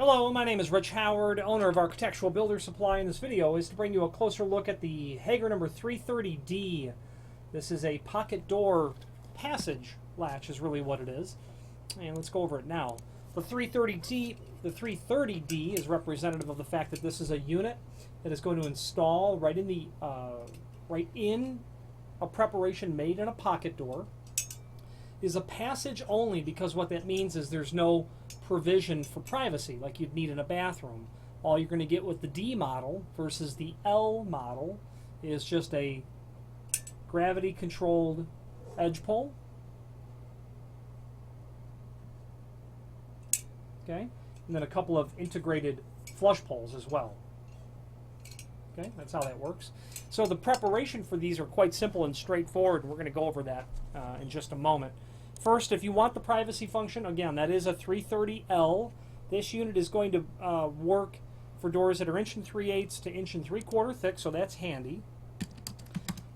Hello, my name is Rich Howard, owner of Architectural Builder Supply, and this video is to bring you a closer look at the Hager number 330D. This is a pocket door passage latch is really what it is. And let's go over it now. The 330D is representative of the fact that this is a unit that is going to install right in a preparation made in a pocket door. Is a passage only because what that means is there's no provision for privacy like you'd need in a bathroom. All you're going to get with the D model versus the L model is just a gravity controlled edge pull. Okay, and then a couple of integrated flush pulls as well. Okay, that's how that works. So the preparation for these are quite simple and straightforward. We're going to go over that in just a moment. First, if you want the privacy function, again, that is a 330L. This unit is going to work for doors that are 1 3/8 to 1 3/4 thick, so that's handy.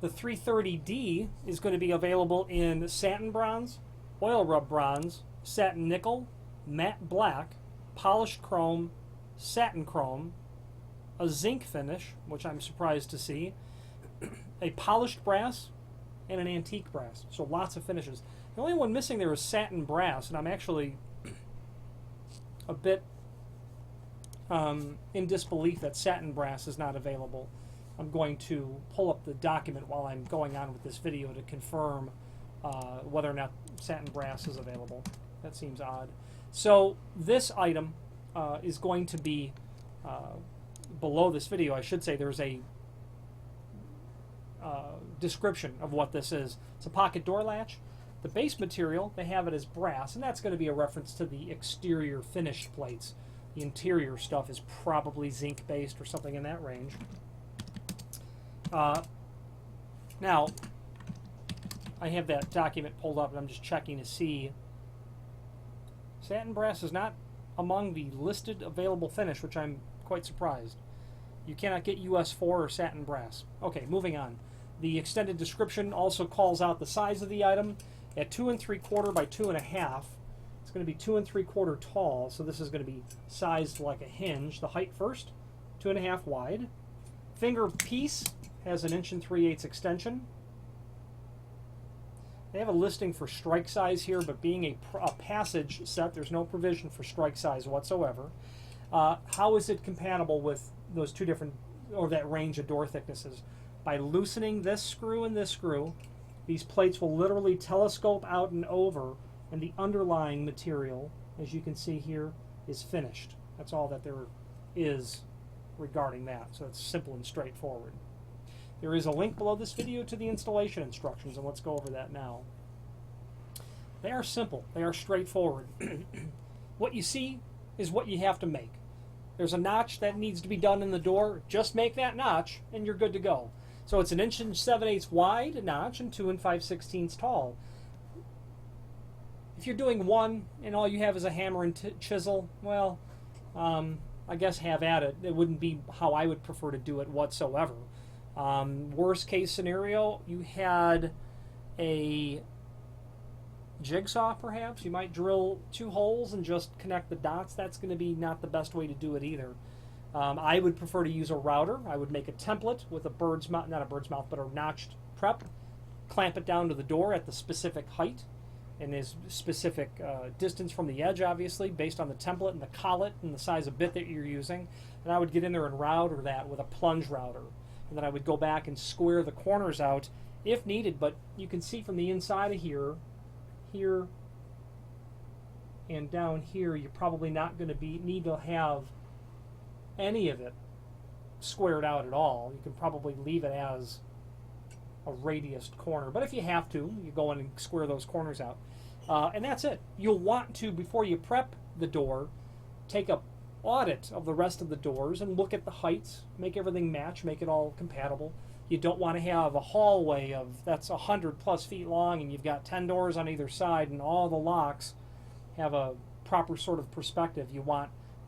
The 330D is going to be available in satin bronze, oil rub bronze, satin nickel, matte black, polished chrome, satin chrome, a zinc finish, which I'm surprised to see, a polished brass, and an antique brass. So lots of finishes. The only one missing there is satin brass, and I'm actually a bit in disbelief that satin brass is not available. I'm going to pull up the document while I'm going on with this video to confirm whether or not satin brass is available. That seems odd. So this item is going to be below this video. I should say there's a description of what this is. It's a pocket door latch. The base material, they have it as brass, and that's going to be a reference to the exterior finished plates. The interior stuff is probably zinc based or something in that range. Now, I have that document pulled up and I'm just checking to see. Satin brass is not among the listed available finish, which I'm quite surprised. You cannot get US 4 or satin brass. Okay, moving on. The extended description also calls out the size of the item at 2 3/4 by 2 1/2. It's going to be 2 3/4 tall, so this is going to be sized like a hinge. The height first, 2 1/2 wide. Finger piece has an 1 3/8 extension. They have a listing for strike size here, but being a passage set, there's no provision for strike size whatsoever. How is it compatible with those two different, or that range of door thicknesses? By loosening this screw and this screw, these plates will literally telescope out and over, and the underlying material, as you can see here, is finished. That's all that there is regarding that. So it's simple and straightforward. There is a link below this video to the installation instructions, and let's go over that now. They are simple. They are straightforward. What you see is what you have to make. There's a notch that needs to be done in the door. Just make that notch, and you're good to go. So it's an 1 7/8 wide notch and 2 5/16 tall. If you're doing one and all you have is a hammer and chisel, well, I guess have at it. It wouldn't be how I would prefer to do it whatsoever. Worst case scenario, you had a jigsaw perhaps. You might drill 2 holes and just connect the dots. That's going to be not the best way to do it either. I would prefer to use a router. I would make a template with a bird's mouth, not a bird's mouth, but a notched prep. Clamp it down to the door at the specific height and is specific distance from the edge, obviously, based on the template and the collet and the size of bit that you're using. And I would get in there and router that with a plunge router. And then I would go back and square the corners out if needed. But you can see from the inside of here, and down here, you're probably not going to need to have any of it squared out at all. You can probably leave it as a radiused corner. But if you have to, you go in and square those corners out. And that's it. You'll want to, before you prep the door, take a audit of the rest of the doors and look at the heights, make everything match, make it all compatible. You don't want to have a hallway that's 100+ feet long and you've got 10 doors on either side and all the locks have a proper sort of perspective.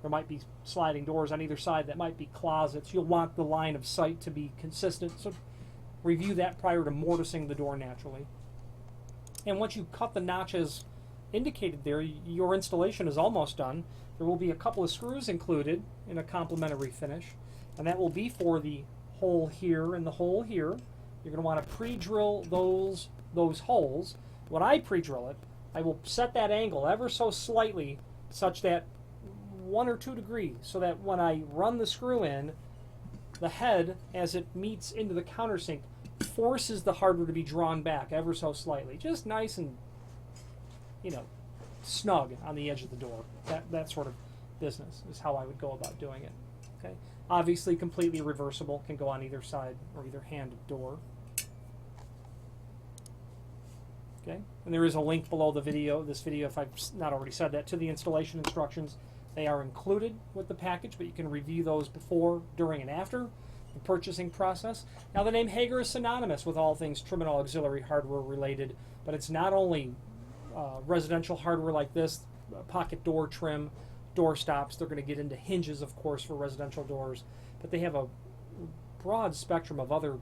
There might be sliding doors on either side that might be closets. You'll want the line of sight to be consistent, so review that prior to mortising the door naturally. And once you cut the notches indicated there, your installation is almost done. There will be a couple of screws included in a complementary finish, and that will be for the hole here and the hole here. You're going to want to pre-drill those holes. When I pre-drill it, I will set that angle ever so slightly, such that 1 or 2 degrees, so that when I run the screw in, the head, as it meets into the countersink, forces the hardware to be drawn back ever so slightly, just nice and, you know, snug on the edge of the door. That sort of business is how I would go about doing it. Okay, obviously completely reversible, can go on either side or either hand of door. Okay, and there is a link below the video, this video, if I've not already said that, to the installation instructions. They are included with the package, but you can review those before, during, and after the purchasing process. Now, the name Hager is synonymous with all things trim and auxiliary hardware related, but it's not only residential hardware like this, pocket door trim, door stops. They're going to get into hinges, of course, for residential doors, but they have a broad spectrum of other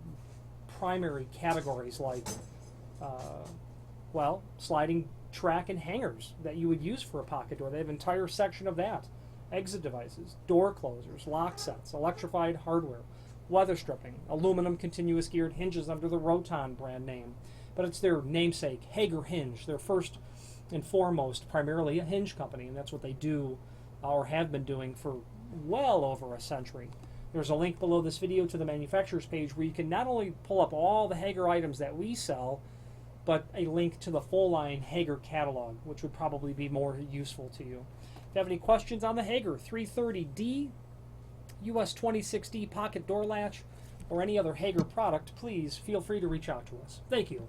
primary categories like, well, sliding track and hangers that you would use for a pocket door. They have an entire section of that. Exit devices, door closers, lock sets, electrified hardware, weather stripping, aluminum continuous geared hinges under the Roton brand name. But it's their namesake, Hager Hinge. They're first and foremost primarily a hinge company, and that's what they do or have been doing for well over a century. There's a link below this video to the manufacturer's page where you can not only pull up all the Hager items that we sell, but a link to the full line Hager catalog, which would probably be more useful to you. If you have any questions on the Hager 330D, US26D pocket door latch, or any other Hager product, please feel free to reach out to us. Thank you.